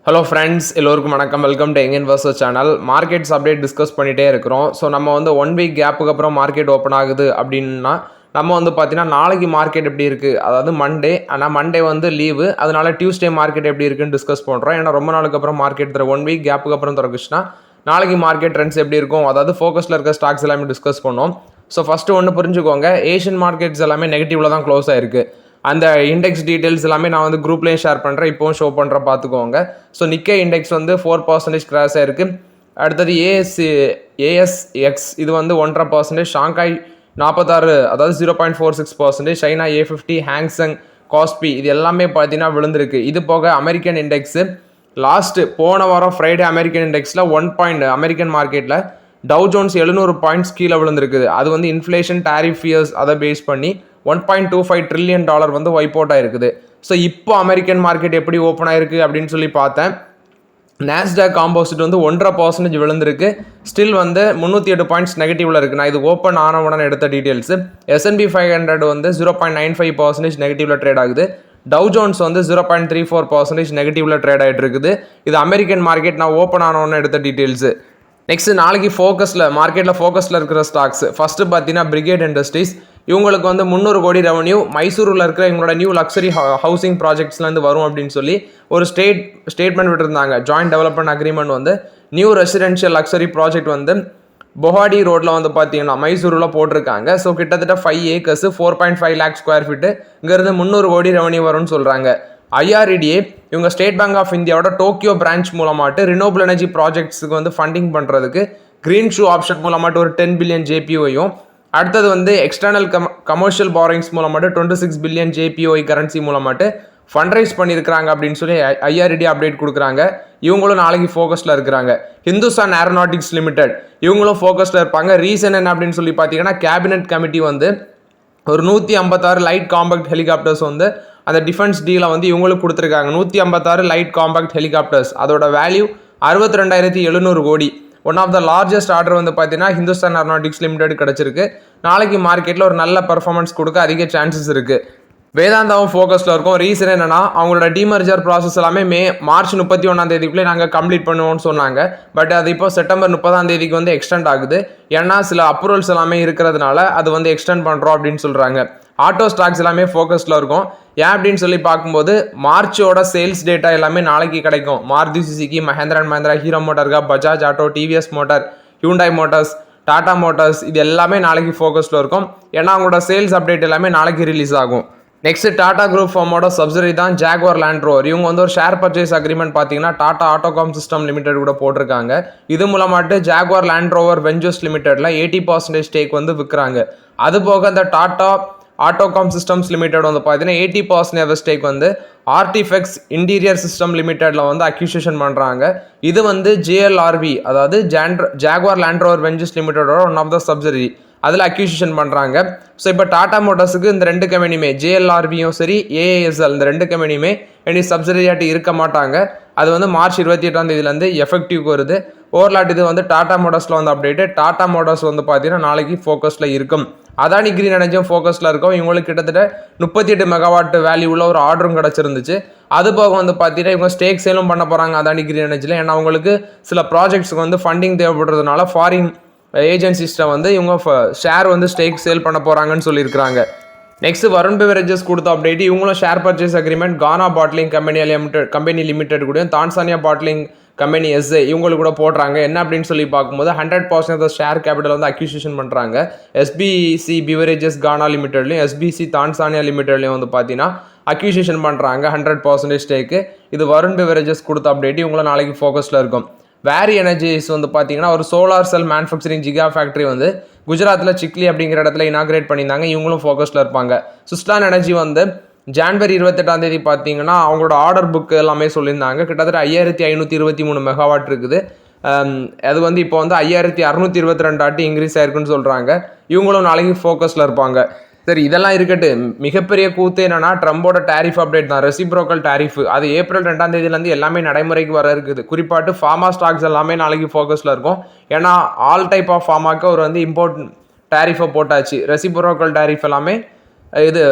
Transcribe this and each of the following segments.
Hello friends, எல்லோருக்கும் வணக்கம். Welcome to young investor channel. Markets update discuss பண்ணிகிட்டே இருக்கிறோம். ஸோ நம்ம வந்து 1 வீக் கேப்புக்கு அப்புறம் மார்க்கெட் ஓப்பன் ஆகுது அப்படின்னா நம்ம வந்து பார்த்தீங்கன்னா நாளைக்கு மார்க்கெட் எப்படி இருக்குது, அதாவது மண்டே. ஆனால் மண்டே வந்து லீவு, அதனால டியூஸ்டே மார்க்கெட் எப்படி இருக்குன்னு டிஸ்கஸ் பண்ணுறோம். ஏன்னா ரொம்ப நாளுக்கு அப்புறம் மார்க்கெட் 1 வீக் கேப்புக்கு அப்புறம் திறக்குச்சுன்னா நாளைக்கு மார்க்கெட் ட்ரெண்ட்ஸ் எப்படி இருக்கும், அதாவது ஃபோக்கஸில் இருக்க ஸ்டாக்ஸ் எல்லாமே டிஸ்கஸ் பண்ணோம். ஸோ ஃபஸ்ட்டு ஒன்று புரிஞ்சுக்கோங்க, ஏஷியன் மார்க்கெட்ஸ் எல்லாமே நெகட்டிவில் தான் க்ளோஸ் ஆயிருக்கு. அந்த இண்டெக்ஸ் டீட்டெயில்ஸ் எல்லாமே நான் வந்து குரூப்லேயும் ஷேர் பண்ணுறேன், இப்போவும் ஷோ பண்ணுறேன், பார்த்துக்கோங்க. ஸோ நிக்கே இண்டெக்ஸ் வந்து 4% கிராஸ் ஆயிருக்கு. அடுத்தது ஏஎஸ்எக்ஸ் இது வந்து 1.5%, ஷாங்காய் 46 அதாவது 0.46%, சைனா A50, ஹேங்சங், காஸ்பி இது எல்லாமே பார்த்தீங்கன்னா விழுந்திருக்கு. இது போக அமெரிக்கன் இண்டெக்ஸு போன வாரம் ஃப்ரைடே அமெரிக்கன் இண்டெக்ஸில் அமெரிக்கன் மார்க்கெட்டில் டவ் ஜோன்ஸ் 700 பாயிண்ட்ஸ் கீழே விழுந்திருக்குது. அது வந்து இன்ஃப்ளேஷன் டாரிஃப் ஃபியர்ஸ் அதை பேஸ் பண்ணி $1.25 trillion வந்து வைப் அவுட் ஆயிருக்குது. ஸோ இப்போ அமெரிக்கன் மார்க்கெட் எப்படி ஓப்பன் ஆயிருக்கு அப்படின்னு சொல்லி பார்த்தேன். நாஸ்டாக் காம்போசிட் வந்து 1.5% விழுந்திருக்கு. ஸ்டில் வந்து 308 பாயிண்ட்ஸ் நெகட்டிவ்ல இருக்கு. நான் இது ஓப்பன் ஆன உடனே எடுத்த டீட்டெயில்ஸ். S&P 500 வந்து 0.95% நெகட்டிவ்ல ட்ரேட் ஆகுது. டவ் ஜோன்ஸ் வந்து 0.34% நெகட்டிவ்ல ட்ரேட் ஆகிட்டு இருக்குது. இது அமெரிக்கன் மார்க்கெட் நான் ஓப்பன் ஆன உடனே எடுத்த டீட்டெயில்ஸ். நெக்ஸ்ட் நாளைக்கு மார்க்கெட்டில் ஃபோக்கஸில் இருக்கிற ஸ்டாக்ஸ் ஃபர்ஸ்ட் பார்த்தீங்கன்னா பிரிகேட் இண்டஸ்ட்ரீஸ். இவங்களுக்கு வந்து 300 கோடி ரெவன்யூ மைசூரில் இருக்கிற இவங்களோட நியூ லக்ஸரி ஹவுசிங் ப்ராஜெக்ட்ஸ்லேருந்து வரும் அப்படின்னு சொல்லி ஒரு ஸ்டேட்மெண்ட் விட்டுருந்தாங்க. ஜாயிண்ட் டெவலப்மெண்ட் அக்ரிமெண்ட் வந்து நியூ ரெசிடென்ஷியல் லக்ஸரி ப்ராஜெக்ட் வந்து பொஹாடி ரோட்டில் வந்து பார்த்தீங்கன்னா மைசூரில் போட்டிருக்காங்க. ஸோ கிட்டத்தட்ட 5 acres 4.5 lakh ஸ்கொயர் ஃபீட்டு இங்கேருந்து 300 கோடி ரெவன்யூ வரும்னு சொல்கிறாங்க. IREDA இவங்க ஸ்டேட் பேங்க் ஆஃப் இந்தியாவோட டோக்கியோ பிரான்ச் மூலமாட்டு ரினோபிள் எனர்ஜி ப்ராஜெக்ட்ஸுக்கு வந்து ஃபண்டிங் பண்ணுறதுக்கு கிரீன் ஷூ ஆப்ஷன் மூலமாட்டு ஒரு 10 billion JPOயும், அடுத்தது வந்து எக்ஸ்டர்னல் கமர்ஷியல் பாரோயிங்ஸ் மூலமாட்டு 26 billion JPOI கரன்சி மூலமாட்டு ஃபண்ட்ரைஸ் பண்ணியிருக்கிறாங்க அப்படின்னு சொல்லி IREDA அப்டேட் கொடுக்குறாங்க. இவங்களும் நாளைக்கு ஃபோக்கஸில் இருக்கிறாங்க. ஹிந்துஸ்தான் ஏரோநாட்டிக்ஸ் லிமிடெட் இவங்களும் ஃபோக்கஸில் இருப்பாங்க. ரீசன் என்ன அப்படின்னு சொல்லி பார்த்தீங்கன்னா, கேபினெட் கமிட்டி வந்து ஒரு 156 லைட் காம்பேக்ட் ஹெலிகாப்டர்ஸ் வந்து அந்த டிஃபென்ஸ் டீலை வந்து இவங்களுக்கு கொடுத்துருக்காங்க. 156 லைட் காம்பேக்ட் ஹெலிகாப்டர்ஸ், அதோட value 62,700 crore. One of the largest order வந்து பார்த்தீங்கன்னா ஹிந்துஸ்தான் ஏரோநாட்டிக்ஸ் லிமிடெட் கிடச்சிருக்கு. நாளைக்கு மார்க்கெட்டில் ஒரு நல்ல பர்ஃபார்மன்ஸ் கொடுக்க அதிக சான்சஸ் இருக்குது. வேதாந்தாவும் ஃபோக்கஸில் இருக்கும். ரீசன் என்னன்னா, அவங்களோட டிமர்ஜர் ப்ராசஸ் எல்லாமே மார்ச் 31 நாங்கள் கம்ப்ளீட் பண்ணுவோம்னு சொன்னாங்க. பட் அது இப்போ செப்டம்பர் 30 வந்து எக்ஸ்டெண்ட் ஆகுது. ஏன்னா சில அப்ரூவல்ஸ் எல்லாமே இருக்கிறதுனால அது வந்து எக்ஸ்டெண்ட் பண்ணுறோம் அப்படின்னு சொல்கிறாங்க. ஆட்டோ ஸ்டாக்ஸ் எல்லாமே ஃபோக்கஸில் இருக்கும். ஏன் அப்படின்னு சொல்லி பார்க்கும்போது மார்ச்சோட சேல்ஸ் டேட்டா எல்லாமே நாளைக்கு கிடைக்கும். Maruti Suzuki, Mahindra and Mahindra, Hero MotoCorp, Bajaj Auto, TVS Motor, Hyundai Motors, Tata Motors இது எல்லாமே நாளைக்கு ஃபோக்கஸில் இருக்கும். ஏன்னா அவங்களோட சேல்ஸ் அப்டேட் எல்லாமே நாளைக்கு ரிலீஸ் ஆகும். நெக்ஸ்ட் டாடா குரூப் ஃபார்மோட சப்சிடரி தான் ஜாகுவார் லேண்ட் ரோவர். இவங்க வந்து ஒரு ஷேர் பர்ச்சேஸ் அக்ரிமெண்ட் பார்த்தீங்கன்னா டாடா ஆட்டோகாம் சிஸ்டம் லிமிடெட் கூட போட்டிருக்காங்க. இது மூலமாட்டு ஜாகுவார் லேண்ட் ரோவர் வெஞ்சர்ஸ் லிமிடெட்ல 80% ஸ்டேக் வந்து விற்கிறாங்க. அது போக இந்த டாடா ஆட்டோகாம் சிஸ்டம்ஸ் லிமிடெட் வந்து பார்த்தீங்கன்னா 80% ஸ்டேக் வந்து ஆர்டிஃபெக்ட்ஸ் இன்டீரியர் சிஸ்டம் லிமிடெட்ல வந்து அக்யூசியேஷன் பண்ணுறாங்க. இது வந்து JLRV அதாவது ஜாகுவார் லேண்ட் ரோவர் வெஞ்சர்ஸ் லிமிடெடோட ஒன் ஆஃப் த சப்சிடரி, அதில் அக்யூசியேஷன் பண்ணுறாங்க. ஸோ இப்போ டாடா மோட்டார்ஸுக்கு இந்த 2 கம்பெனியுமே JLRVயும் சரி AASL இந்த 2 கம்பெனியுமே இனி சப்சிடரியாட்டி இருக்க மாட்டாங்க. அது வந்து மார்ச் 28 எஃபெக்டிவ்க்கு வருது. ஓவர்லாட் இது வந்து டாடா மோட்டார்ஸில் வந்து அப்டேட்டு. டாடா மோட்டார்ஸ் வந்து பார்த்தீங்கன்னா நாளைக்கு ஃபோக்கஸில் இருக்கும். அதானி கிரீன் எனர்ஜியும் ஃபோக்கஸில் இருக்கும். இவங்களுக்கு கிட்டத்தட்ட 38 மெகாவாட் வேல்யூ உள்ள ஒரு ஆர்டரும் கிடச்சிருந்துச்சு. அது போக வந்து பார்த்தீங்கன்னா இவங்க ஸ்டேக் சேலும் பண்ண போகிறாங்க அதானி கிரீன் எனர்ஜியில். ஏன்னா அவங்களுக்கு சில ப்ராஜெக்ட்ஸுக்கு வந்து ஃபண்டிங் தேவைப்படுறதுனால ஃபாரின் ஏஜென்சிஸ்ட்டை வந்து இவங்க ஷேர் வந்து ஸ்டேக் சேல் பண்ண போகிறாங்கன்னு சொல்லியிருக்கிறாங்க. நெக்ஸ்ட் வருண் பெவரேஜஸ் கொடுத்த அப்டேட். இவங்களும் ஷேர் பர்ச்சேஸ் அக்ரிமெண்ட் கானா பாட்லிங் கம்பெனி லிமிடெட் கூடயும் தான்சானியா பாட்லிங் கம்பெனி SA இவங்களுக்கு கூட போடுறாங்க. என்ன அப்படின்னு சொல்லி பார்க்கும்போது 100% ஷேர் கேபிட்டல் வந்து அக்யூசியேஷன் பண்ணுறாங்க. SBC பிவரேஜஸ் கானா லிமிடெட்லையும் SBC தான்சானியா லிமிடெட்லையும் வந்து பார்த்தீங்கன்னா அக்யூசியேஷன் பண்ணுறாங்க 100% ஸ்டேக்கு. இது வருண் பெவரேஜஸ் கொடுத்த அப்டேட். இவங்களும் நாளைக்கு ஃபோக்கஸில் இருக்கும். வேரி எனர்ஜிஸ் வந்து பார்த்தீங்கன்னா ஒரு solar cell manufacturing giga factory வந்து குஜராத்தில் சிக்லி அப்படிங்கிற இடத்துல இனாகிரேட் பண்ணியிருந்தாங்க. இவங்களும் ஃபோக்கஸில் இருப்பாங்க. சுஸ்லான் எனர்ஜி வந்து ஜான்வரி 28 பார்த்தீங்கன்னா அவங்களோட ஆர்டர் புக் எல்லாமே சொல்லியிருந்தாங்க. கிட்டத்தட்ட 5523 மெகாவாட் இருக்குது. அது வந்து இப்போ வந்து 5622 இன்க்ரீஸ் ஆயிருக்குன்னு சொல்கிறாங்க. இவங்களும் நாளைக்கு ஃபோக்கஸில் இருப்பாங்க. சரி, இதெல்லாம் இருக்கட்டு. மிகப்பெரிய கூத்து என்னன்னா ட்ரம்போட டேரிஃப் அப்டேட் தான். ரெசிப்ரோக்கல் டேரிஃப் அது ஏப்ரல் 2 எல்லாமே நடைமுறைக்கு வர இருக்குது. குறிப்பாட்டு ஃபார்மா ஸ்டாக்ஸ் எல்லாமே நாளைக்கு ஃபோக்கஸில் இருக்கும். ஏன்னா ஆல் டைப் ஆஃப் ஃபார்மாக்கு ஒரு வந்து இம்போர்ட் டேரிஃபை போட்டாச்சு. ரெசிப்ரோக்கல் டேரிஃப் எல்லாமே இது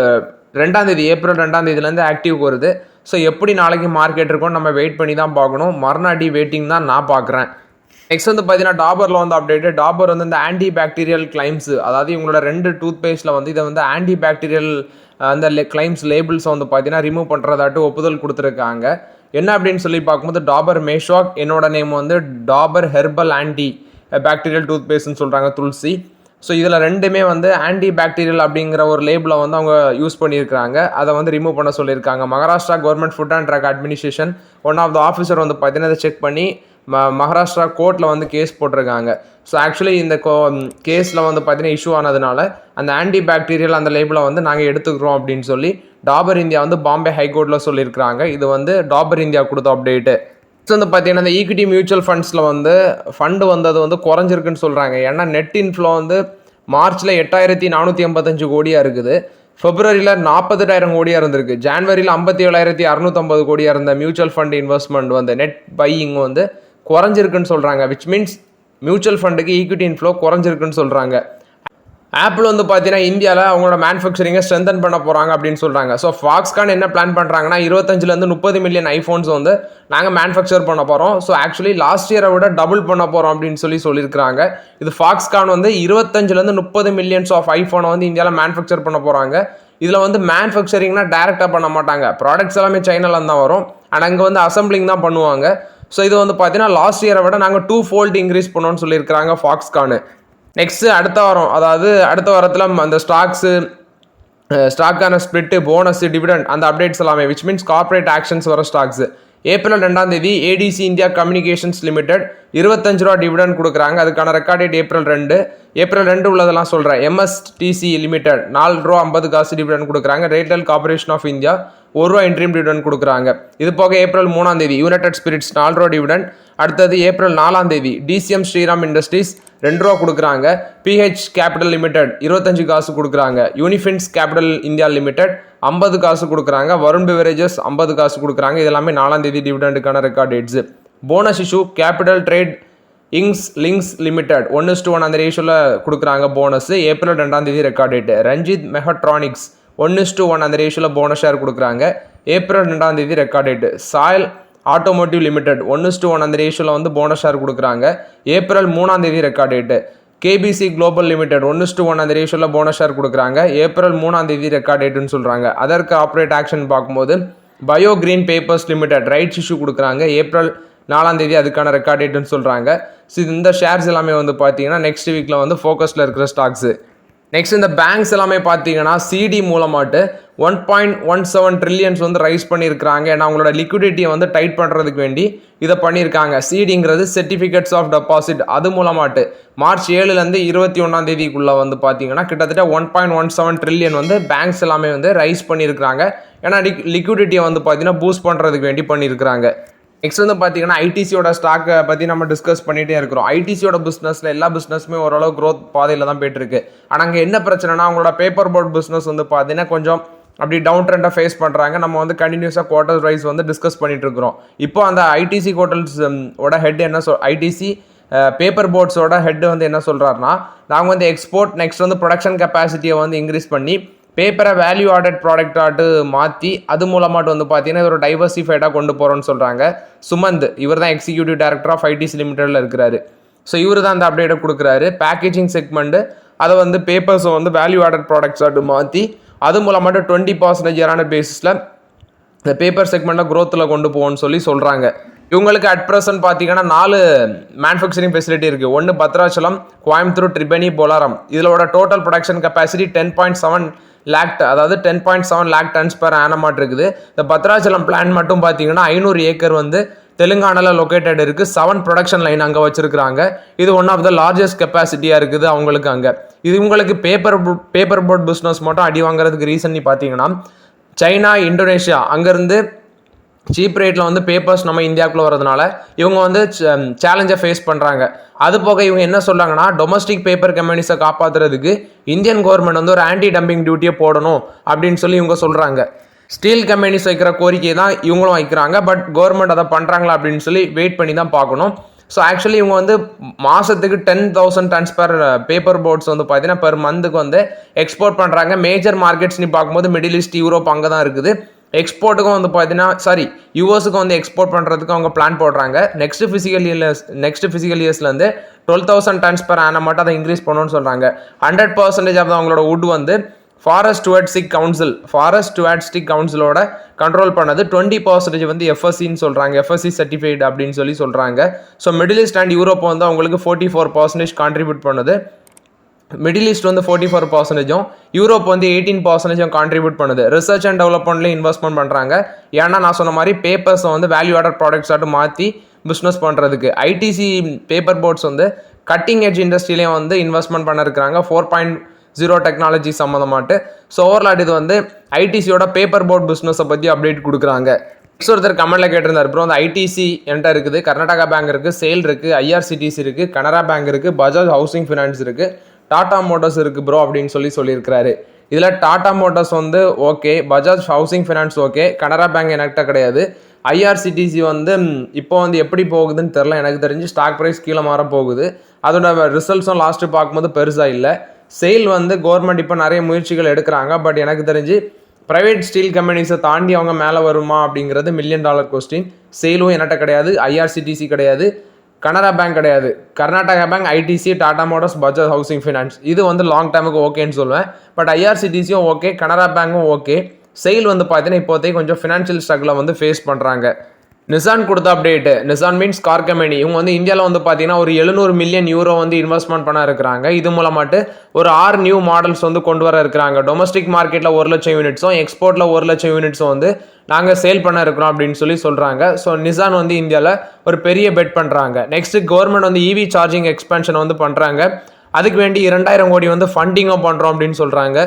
ஏப்ரல் 2 ஆக்டிவ்க்கு வருது. ஸோ எப்படி நாளைக்கு மார்க்கெட் இருக்கும்னு நம்ம வெயிட் பண்ணி தான் பார்க்கணும். மறுநாடி வெயிட்டிங் தான் நான் பார்க்குறேன். நெக்ஸ்ட் வந்து பார்த்தீங்கன்னா டாபரில் வந்து அப்டேட்டு. டாபர் வந்து இந்த ஆன்டி பாக்டீரியல் கிளைம்ஸ், அதாவது இவங்களோட 2 டூத் பேஸ்ட்டில் வந்து இதை வந்து ஆன்டி பாக்டீரியல் அந்த கிளைம்ஸ் லேபிள்ஸை வந்து பார்த்தீங்கன்னா ரிமூவ் பண்ணுறதாட்டு ஒப்புதல் கொடுத்துருக்காங்க. என்ன அப்படின்னு சொல்லி பார்க்கும்போது டாபர் மேஷாக், என்னோட நேம் வந்து Dabur herbal anti bacterial tooth பேஸ்ட்னு சொல்கிறாங்க, துளசி. ஸோ இதில் ரெண்டுமே வந்து ஆன்டி பாக்டீரியல் அப்படிங்கிற ஒரு லேபிளை வந்து அவங்க யூஸ் பண்ணியிருக்காங்க. அதை வந்து ரிமூவ் பண்ண சொல்லியிருக்காங்க. Maharashtra government food and drug administration one of the officer வந்து பார்த்தீங்கன்னா இதை செக் பண்ணி மகாராஷ்டிரா கோர்ட்டில் வந்து கேஸ் போட்டிருக்காங்க. ஸோ ஆக்சுவலி இந்த கேஸில் வந்து பார்த்தீங்கன்னா இஷ்யூ ஆனதுனால அந்த ஆன்டி பாக்டீரியல் அந்த லேபிளை வந்து நாங்கள் எடுத்துக்கிறோம் அப்படின்னு சொல்லி டாபர் இந்தியா வந்து பாம்பே ஹைகோர்ட்டில் சொல்லியிருக்காங்க. இது வந்து டாபர் இந்தியா கொடுத்த அப்டேட்டு. நெக்ஸ்ட் வந்து பார்த்தீங்கன்னா இந்த ஈக்விட்டி மியூச்சுவல் ஃபண்ட்ஸில் வந்து ஃபண்டு வந்தது வந்து குறைஞ்சிருக்குன்னு சொல்கிறாங்க. ஏன்னா நெட் இன்ஃப்ளோ வந்து மார்ச்சில் 8485 கோடியாக இருக்குது. பிப்ரவரியில் 40,000 கோடியாக இருந்திருக்கு. ஜான்வரியில் 57,650 கோடியாக இருந்த மியூச்சுவல் ஃபண்ட் இன்வெஸ்ட்மெண்ட் வந்து நெட் பையிங் வந்து குறைஞ்சிருக்குன்னு சொல்கிறாங்க. விச் மீன்ஸ் மியூச்சுவல் ஃபண்டுக்கு ஈக்விட்டி இன்ஃப்ளோ குறைஞ்சிருக்குன்னு சொல்கிறாங்க. ஆப்பிள் வந்து பார்த்தீங்கன்னா இந்தியாவில் அவங்களோட மேனுஃபேக்சரிங்கை ஸ்ட்ரென்தன் பண்ண போகிறாங்க அப்படின்னு சொல்கிறாங்க. ஸோ ஃபாக்ஸ்கான் என்ன பிளான் பண்ணுறாங்கன்னா 25 30 மில்லியன் ஐஃபோன்ஸ் வந்து நாங்கள் மேனுஃபேக்சர் பண்ண போகிறோம். ஸோ ஆக்சுவலி லாஸ்ட் இயரை விட டபுள் பண்ண போகிறோம் அப்படின்னு சொல்லியிருக்காங்க. இது ஃபாக்ஸ்கான் வந்து 25 30 மில்லியன்ஸ் ஆஃப் ஐஃபோனை வந்து இந்தியாவில் மேனுஃபேக்சர் பண்ண போகிறாங்க. இதில் வந்து மேனுஃபேக்சரிங்னா டேரெக்டாக பண்ண மாட்டாங்க. ப்ராடக்ட்ஸ் எல்லாமே சைனாவில் தான் வரும். ஆனால் அங்கே வந்து அசம்பிளிங் தான் பண்ணுவாங்க. ஸோ இது வந்து பார்த்தீங்கன்னா லாஸ்ட் இயரை விட நாங்கள் 2-fold இன்க்ரீஸ் பண்ணோன்னு சொல்லியிருக்கிறாங்க ஃபாக்ஸ்கானு. நெக்ஸ்ட்டு அடுத்த வாரம், அதாவது அடுத்த வாரத்தில் அந்த ஸ்டாக்கான ஸ்பிளிட்டு, போனஸ், டிவிடெண்ட் அந்த அப்டேட்ஸ் எல்லாமே விச் மீன்ஸ் கார்பரேட் ஆக்ஷன்ஸ் வர stocks. April 2 ADC India communications limited 25 ரூபா டிவிடெண்ட் கொடுக்குறாங்க. அதுக்கான ரெக்கார்ட் டேட் ஏப்ரல் 2 உள்ளதெல்லாம் சொல்கிறேன். எம்எஸ்டிசி லிமிடெட் 4 ரூபா 50 காசு டிவிடெண்ட் கொடுக்குறாங்க. ரேட்டல் கார்பரேஷன் ஆஃப் இந்தியா 1 ரூபா இன்ட்ரீம் டிவிடெண்ட் கொடுக்குறாங்க. இது போக ஏப்ரல் 3 யுனைடெட் ஸ்பிரிட்ஸ் 4 ரூபா டிவிடெண்ட். அடுத்தது ஏப்ரல் 4 டிசிஎம் ஸ்ரீராம் இண்டஸ்ட்ரீஸ் 2 ரூபா கொடுக்குறாங்க. பிஹெச் கேபிட்டல் லிமிடெட் 25 காசு கொடுக்குறாங்க. யூனிஃபின்ஸ் கேபிட்டல் இந்தியா லிமிடெட் 50 காசு கொடுக்குறாங்க. வருண் பிவரேஜஸ் 50 காசு கொடுக்குறாங்க. இது எல்லாமே 4 டிவிடெண்டுக்கான record dates. Bonus issue Capital Trade Links Limited 1:1 அந்த ரேஷியோவில் கொடுக்குறாங்க bonus. April 2 record date. Ranjit Mechatronics 1:1 அந்த ரேஷியோவில் போனஸ் ஷேர் கொடுக்குறாங்க. April 2 record date. சாயில் ஆட்டோமோட்டிவ் லிமிடெட் 1:1 அந்த ரேஷியோவில் வந்து போனஸ் ஷேர் கொடுக்குறாங்க. April 3 record date. KBC Global Limited 1:1 அந்த ரேஷியோவில் போனஸ் ஷேர் கொடுக்குறாங்க. ஏப்ரல் 3 ரெக்கார்ட் டேட்டுன்னு சொல்கிறாங்க. அதற்கு ஆப்ரேட் ஆக்ஷன் பார்க்கும்போது Bio Green Papers limited rights issue கொடுக்குறாங்க. ஏப்ரல் 4 அதுக்கான ரெக்கார்ட் டேட்டுன்னு சொல்கிறாங்க. ஸோ இந்த ஷேர்ஸ் எல்லாமே வந்து பார்த்தீங்கன்னா நெக்ஸ்ட் வீக்கில் வந்து ஃபோக்கஸில் இருக்கிற ஸ்டாக்ஸு. நெக்ஸ்ட் இந்த பேங்க்ஸ் எல்லாமே பார்த்தீங்கன்னா சிடி மூலமாட்டு 1.17 ட்ரில்லியன்ஸ் வந்து ரைஸ் பண்ணியிருக்கிறாங்க. ஏன்னா அவங்களோட லிக்விடிட்டியை வந்து டைட் பண்ணுறதுக்கு வேண்டி இதை பண்ணியிருக்காங்க. சிடிங்கிறது சர்டிஃபிகேட்ஸ் ஆஃப் டெபாசிட். அது மூலமாட்டு மார்ச் 7 21 வந்து பார்த்தீங்கன்னா கிட்டத்தட்ட 1.17 ட்ரில்லியன் வந்து பேங்க்ஸ் எல்லாமே வந்து ரைஸ் பண்ணியிருக்கிறாங்க. ஏன்னா லிக்விடிட்டியை வந்து பார்த்தீங்கன்னா பூஸ்ட் பண்ணுறதுக்கு வேண்டி பண்ணியிருக்கிறாங்க. நெக்ஸ்ட் வந்து பார்த்தீங்கன்னா ஐடிசியோட ஸ்டாக்கை பற்றி நம்ம டிஸ்கஸ் பண்ணிகிட்டே இருக்கிறோம். ஐடிசியோட பிஸ்னஸில் எல்லா பிஸ்னஸுமே ஓரளவு க்ரோத் பாதையில் தான் போய்ட்டுருக்கு. ஆனால் அங்கே என்ன பிரச்சனைனா அவங்களோட பேப்பர் போர்ட் பிஸ்னஸ் வந்து பார்த்தீங்கன்னா கொஞ்சம் அப்படி டவுன் ட்ரெண்டாக ஃபேஸ் பண்ணுறாங்க. நம்ம வந்து கண்டினியூஸாக குவார்ட்டர் வைஸ் வந்து டிஸ்கஸ் பண்ணிட்டு இருக்கிறோம். இப்போ அந்த ஐடிசி ஹோட்டல்ஸ் ஓட ஹெட் என்ன ஐடிசி பேப்பர் போர்ட்ஸோட ஹெட் வந்து என்ன சொல்கிறாருன்னா, நாங்கள் வந்து எக்ஸ்போர்ட் நெக்ஸ்ட் வந்து ப்ரொடக்ஷன் கெப்பாசிட்டியை வந்து இன்க்ரீஸ் பண்ணி பேப்பரை வேல்யூ ஆடட் ப்ராடக்டாட்டு மாற்றி அது மூலமாட்டு வந்து பார்த்தீங்கன்னா ஒரு டைவர்சிஃபைடாக கொண்டு போகிறோன்னு சொல்கிறாங்க. சுமந்த் இவர் தான் எக்ஸிக்யூட்டிவ் டைரக்டர் ஆஃப் ஐடிசி லிமிடெடில் இருக்கிறாரு. ஸோ இவர் தான் அந்த அப்டேட்டை கொடுக்குறாரு. பேக்கேஜிங் செக்மெண்ட்டு அதை வந்து பேப்பர்ஸை வந்து வேல்யூ ஆடட் ப்ராடக்ட்ஸாட்டு மாற்றி அது மூலமாட்டு 20% ஏறான பேசிஸில் இந்த பேப்பர் செக்மெண்ட்டை க்ரோத்தில் கொண்டு போகணும்னு சொல்கிறாங்க. இவங்களுக்கு அட் ப்ரெசன்ட் பார்த்தீங்கன்னா 4 மேனுஃபேக்சரிங் ஃபெசிலிட்டி இருக்குது. 1 பத்ராச்சலம், கோயம்புத்தூர், ட்ரிபனி, போலாரம். இதோட டோட்டல் ப்ரொடக்ஷன் கெப்பாசிட்டி 10.7 லேக், அதாவது 10.7 லேக் டன்ஸ் பெர் ஆனமாட் இருக்குது. இந்த பத்ராச்சலம் பிளான் மட்டும் பார்த்தீங்கன்னா 500 ஏக்கர் வந்து தெலுங்கானாவில் லொக்கேட்டட் இருக்குது. 7 ப்ரொடக்ஷன் லைன் அங்கே வச்சுருக்கிறாங்க. இது ஒன் ஆஃப் த லார்ஜஸ்ட் கெப்பாசிட்டியாக இருக்குது அவங்களுக்கு அங்கே. இது உங்களுக்கு பேப்பர் போர்ட் பிஸ்னஸ் மட்டும் அடி வாங்குறதுக்கு ரீசன் பார்த்தீங்கன்னா சைனா, இந்தோனேஷியா அங்கேருந்து சீப் ரேட்டில் வந்து பேப்பர்ஸ் நம்ம இந்தியாவுக்குள்ளே வரதுனால இவங்க வந்து சேலஞ்சை ஃபேஸ் பண்ணுறாங்க. அது போக இவங்க என்ன சொல்கிறாங்கன்னா டொமஸ்டிக் பேப்பர் கம்பெனிஸை காப்பாற்றுறதுக்கு இந்தியன் கவர்மெண்ட் வந்து ஒரு ஆன்டி டம்பிங் டியூட்டியை போடணும் அப்படின்னு இவங்க சொல்கிறாங்க. ஸ்டீல் கம்பெனிஸ் வைக்கிற கோரிக்கை தான் இவங்களும் வைக்கிறாங்க. பட் கவர்மெண்ட் அதை பண்ணுறாங்களா அப்படின்னு வெயிட் பண்ணி தான் பார்க்கணும். ஸோ ஆக்சுவலி இவங்க வந்து மாதத்துக்கு 10,000 டன்ஸ் பெர் பேப்பர் போர்ட்ஸ் வந்து பார்த்தீங்கன்னா பெர் மந்த்துக்கு வந்து எக்ஸ்போர்ட் பண்ணுறாங்க. மேஜர் மார்க்கெட்ஸ்னு பார்க்கும்போது மிடில் ஈஸ்ட், யூரோப் அங்கே தான் இருக்குது. எக்ஸ்போர்ட்டுக்கும் வந்து பார்த்தீங்கன்னா யூஎஸுக்கு வந்து எக்ஸ்போர்ட் பண்ணுறதுக்கு அவங்க பிளான் போடுறாங்க. நெக்ஸ்ட் ஃபிசிக்கல் இயர்ஸ்லேருந்து 12,000 tons per annum மட்டும் அதை இன்க்ரீஸ் பண்ணணும்னு சொல்கிறாங்க. 100% ஆஃப் அவங்களோட வுட் வந்து ஃபாரஸ்ட் ஸ்டுவர்ட்ஷிப் கவுன்சிலோட கண்ட்ரோல் பண்ணது. 20% வந்து எஃப்எஸ்சின்னு சொல்கிறாங்க, எஃப்எஸ்சி சர்டிஃபைடு அப்படின்னு சொல்கிறாங்க. So Middle East and Europe வந்து அவங்களுக்கு 44% கான்ட்ரிபியூட் பண்ணுது. மிடில் ஈஸ்ட் வந்து 44%, யூரோப் வந்து 18% கான்ட்ரிபியூட் பண்ணுது. ரிசர்ச் அண்ட் டெவலப்மெண்ட்லேயும் இன்வெஸ்ட்மெண்ட் பண்ணுறாங்க. ஏன்னா நான் சொன்ன மாதிரி பேப்பர்ஸை வந்து வேல்யூ ஆடட் ப்ராடக்ட்ஸ் ஆட்டு மாற்றி பிஸ்னஸ் பண்ணுறதுக்கு. ஐடிசி பேப்பர் போர்ட்ஸ் வந்து கட்டிங் எட்ஜ் இண்டஸ்ட்ரியிலையும் வந்து இன்வெஸ்ட்மெண்ட் பண்ணிருக்கிறாங்க 4.0 டெக்னாலஜி சம்மந்தமாட்டு. ஸோ ஓவர்லாட் இது வந்து ஐடிசியோட பேப்பர் போர்ட் பிஸ்னஸை பற்றி அப்டேட் கொடுக்குறாங்க. நெக்ஸ்ட் ஒருத்தர் கமெண்ட்ல கேட்டிருந்தார், ப்ரோ அந்த ஐடிசி என்கிட்ட இருக்குது, கர்நாடகா பேங்க் இருக்குது, சேல் இருக்குது, ஐஆர்சிடிசி இருக்குது, கனரா பேங்க் இருக்குது, பஜாஜ் ஹவுசிங் ஃபினான்ஸ் இருக்குது, டாடா மோட்டர்ஸ் இருக்குது ப்ரோ அப்படின்னு சொல்லியிருக்கிறாரு. இதில் டாடா மோட்டர்ஸ் வந்து okay, Bajaj Housing finance okay, Canara bank என்கிட்ட கிடையாது. ஐஆர்சிடிசி வந்து இப்போ வந்து எப்படி போகுதுன்னு தெரில, எனக்கு தெரிஞ்சு ஸ்டாக் ப்ரைஸ் கீழே மாற போகுது. அதோட ரிசல்ட்ஸும் லாஸ்ட்டு பார்க்கும்போது பெருசாக இல்லை. சேல் வந்து கவர்மெண்ட் இப்போ நிறைய முயற்சிகள் எடுக்கிறாங்க. பட் எனக்கு தெரிஞ்சு ப்ரைவேட் ஸ்டீல் கம்பெனிஸை தாண்டி அவங்க மேலே வருமா அப்படிங்கிறது $1 million கொஸ்டின். சேலும் என்கிட்ட கிடையாது, ஐஆர்சிடிசி கிடையாது, கனரா பேங்க் கிடையாது, Karnataka bank, ITC, Tata Motors, Bajaj Housing Finance இது வந்து லாங் டேமுக்கு ஓகேன்னு சொல்லுவேன். பட் ஐஆர்சிடிசியும் ஓகே, கனரா பேங்கும் ஓகே. சேல் வந்து பார்த்தீங்கன்னா இப்போதைக்கு கொஞ்சம் ஃபினான்ஷியல் ஸ்ட்ரகிளை வந்து ஃபேஸ் பண்ணுறாங்க. நிசான் கொடுத்த update, Nissan means car company, இவங்க வந்து இந்தியாவில் வந்து பார்த்தீங்கன்னா ஒரு 700 மில்லியன் யூரோ வந்து இன்வெஸ்ட்மெண்ட் பண்ண இருக்கிறாங்க. இது மூலமாட்டு ஒரு 6 நியூ மாடல்ஸ் வந்து கொண்டு வர இருக்கிறாங்க. டொமஸ்டிக் மார்க்கெட்டில் 1 லட்சம் யூனிட்ஸும், எக்ஸ்போர்ட்டில் 1 லட்சம் யூனிட்ஸும் வந்து நாங்கள் சேல் பண்ண இருக்கிறோம் அப்படின்னு சொல்கிறாங்க. ஸோ நிசான் வந்து இந்தியாவில் ஒரு பெரிய பெட் பண்ணுறாங்க. நெக்ஸ்ட் கவர்மெண்ட் வந்து இவி சார்ஜிங் எக்ஸ்பென்ஷன் வந்து பண்ணுறாங்க. அதுக்கு வேண்டி 2000 கோடி வந்து ஃபண்டிங்கும் பண்ணுறோம் அப்படின்னு சொல்கிறாங்க.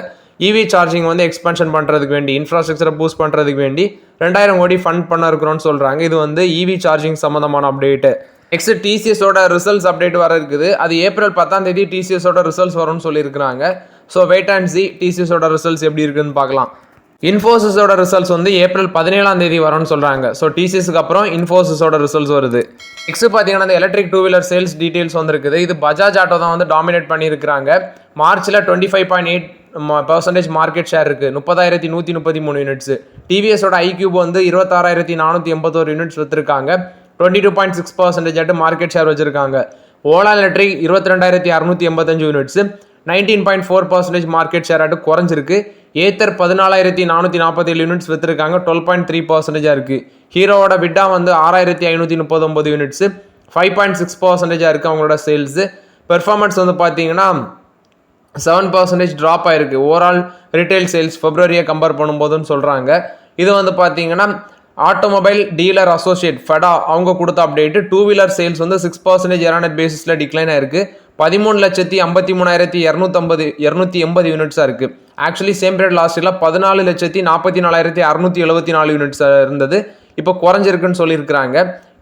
இவி சார்ஜிங் வந்து எக்ஸ்பென்ஷன் பண்ணுறதுக்கு வேண்டி, இன்ஃப்ராஸ்ட்ரக்சரை பூஸ்ட் பண்ணுறதுக்கு வேண்டி 2000 கோடி ஃபண்ட் பண்ண இருக்கிறோன்னு சொல்கிறாங்க. இது வந்து இவி சார்ஜிங் சம்மந்தமான அப்டேட்டு. நெக்ஸ்ட் டிசிஎஸோட ரிசல்ட்ஸ் அப்டேட் வர இருக்குது. அது ஏப்ரல் 10 டிசிஎஸோட ரிசல்ட்ஸ் வரும்னு சொல்லியிருக்கிறாங்க. ஸோ வெயிட் அண்ட் சி டிசிஎஸோட ரிசல்ட்ஸ் எப்படி இருக்குன்னு பார்க்கலாம். இன்ஃபோசிஸோட ரிசல்ட்ஸ் வந்து ஏப்ரல் 17 வரும்னு சொல்கிறாங்க. ஸோ டிசிஎஸ்க்கு அப்புறம் இன்ஃபோசிஸோட ரிசல்ட்ஸ் வருது. நெக்ஸ்ட் பார்த்தீங்கன்னா இந்த எலக்ட்ரிக் 2-வீலர் சேல்ஸ் டீட்டெயில்ஸ் வந்துருக்குது. இது பஜாஜ் ஆட்டோ தான் வந்து டாமினேட் பண்ணியிருக்கிறாங்க. மார்ச்சில் 25.8% மார்க்கெட் ஷேர் இருக்குது, 30,133 யூனிட்ஸ். டிவிஎஸோட ஐக்யூப் வந்து 26,481 யூனிட்ஸ் விற்றுருக்காங்க, 22.6% மார்க்கெட் ஷேர் வச்சுருக்காங்க. Ola electric 22,685 units, 19.4% market share ஆட்டு குறைஞ்சிருக்கு. ஏத்தர் 14,447 யூனிட்ஸ் விற்றுருக்காங்க, 12.3% இருக்குது. ஹீரோவோட விட்டா வந்து 6,539 யூனிட்ஸு, 5.6% இருக்குது அவங்களோட சேல்ஸு. பெர்ஃபார்மன்ஸ் வந்து பார்த்தீங்கன்னா 7% ட்ராப் ஆயிருக்கு. ஓவரால் ரீட்டைல் சேல்ஸ் ஃபெப்ரவரியை கம்பேர் பண்ணும்போதுன்னு சொல்கிறாங்க. இது வந்து பார்த்தீங்கன்னா ஆட்டோமொபைல் டீலர் அசோசியேட் ஃபெடா அவங்க கொடுத்த அப்டேட்டு. 2-வீலர் சேல்ஸ் வந்து 6% இயர் பேசிஸில் டிக்ளைன் ஆயிருக்கு. 13,53,280 யூனிட்ஸாக இருக்குது. ஆக்சுவலி சேம் பீரியட் லாஸ்ட் இயரில் 14,44,674 யூனிட்ஸாக இருந்தது. இப்போ குறைஞ்சிருக்குன்னு சொல்லியிருக்கிறாங்க.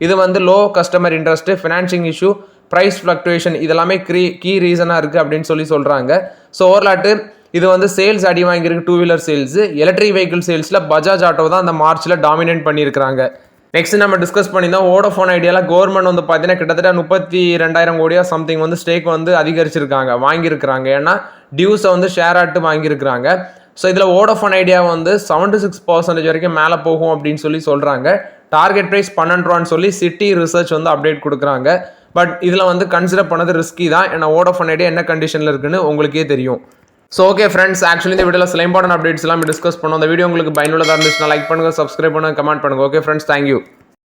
இது வந்து low customer interest, financing issue, price fluctuation இதெல்லாமே கீ ரீசனாக இருக்குது அப்படின்னு சொல்கிறாங்க. ஸோ ஓவர்லாட்டு இது வந்து சேல்ஸ் அடி வாங்கியிருக்கு 2-வீலர் சேல்ஸு. எலக்ட்ரிக் வெஹிக்கிள் சேல்ஸில் பஜாஜ் ஆட்டோ தான் அந்த மார்ச்சில் டாமினேட் பண்ணியிருக்கிறாங்க. நெக்ஸ்ட் நம்ம டிஸ்கஸ் பண்ணியிருந்தோம் வோடஃபோன் ஐடியாவில் கவர்மெண்ட் வந்து பார்த்தீங்கன்னா கிட்டத்தட்ட 32,000 கோடியா சம்திங் வந்து ஸ்டேக் வந்து அதிகரிச்சிருக்காங்க, வாங்கியிருக்கிறாங்க. ஏன்னா டியூஸை வந்து ஷேர் ஆட்டு வாங்கியிருக்கிறாங்க. ஸோ இதில் வோடஃபோன் ஐடியா வந்து 76% வரைக்கும் மேலே போகும் அப்படின்னு சொல்கிறாங்க. டார்கெட் ப்ரைஸ் 12 ரூபான்னு சொல்லி சிட்டி ரிசர்ச் வந்து அப்டேட் கொடுக்குறாங்க. பட் இதில் வந்து கன்சிடர் பண்ணது ரிஸ்கி தான். ஏன்னா வோடஃபோன் ஐடியா என்ன கண்டிஷனில் இருக்குன்னு உங்களுக்கே தெரியும். ஸோ ஓகே ஃப்ரெண்ட்ஸ், ஆக்சுவலி இந்த வீடியோவில் சில இம்பார்ட்டன்ட் அப்டேட்ஸ் எல்லாம் டிஸ்கஸ் பண்ணோம். இந்த வீடியோ உங்களுக்கு பயனுள்ளதாக இருந்துச்சுன்னா லைக் பண்ணுங்கள், சப்ஸ்கிரைப் பண்ணுங்கள், கமெண்ட் பண்ணுங்கள். Okay friends, thank you.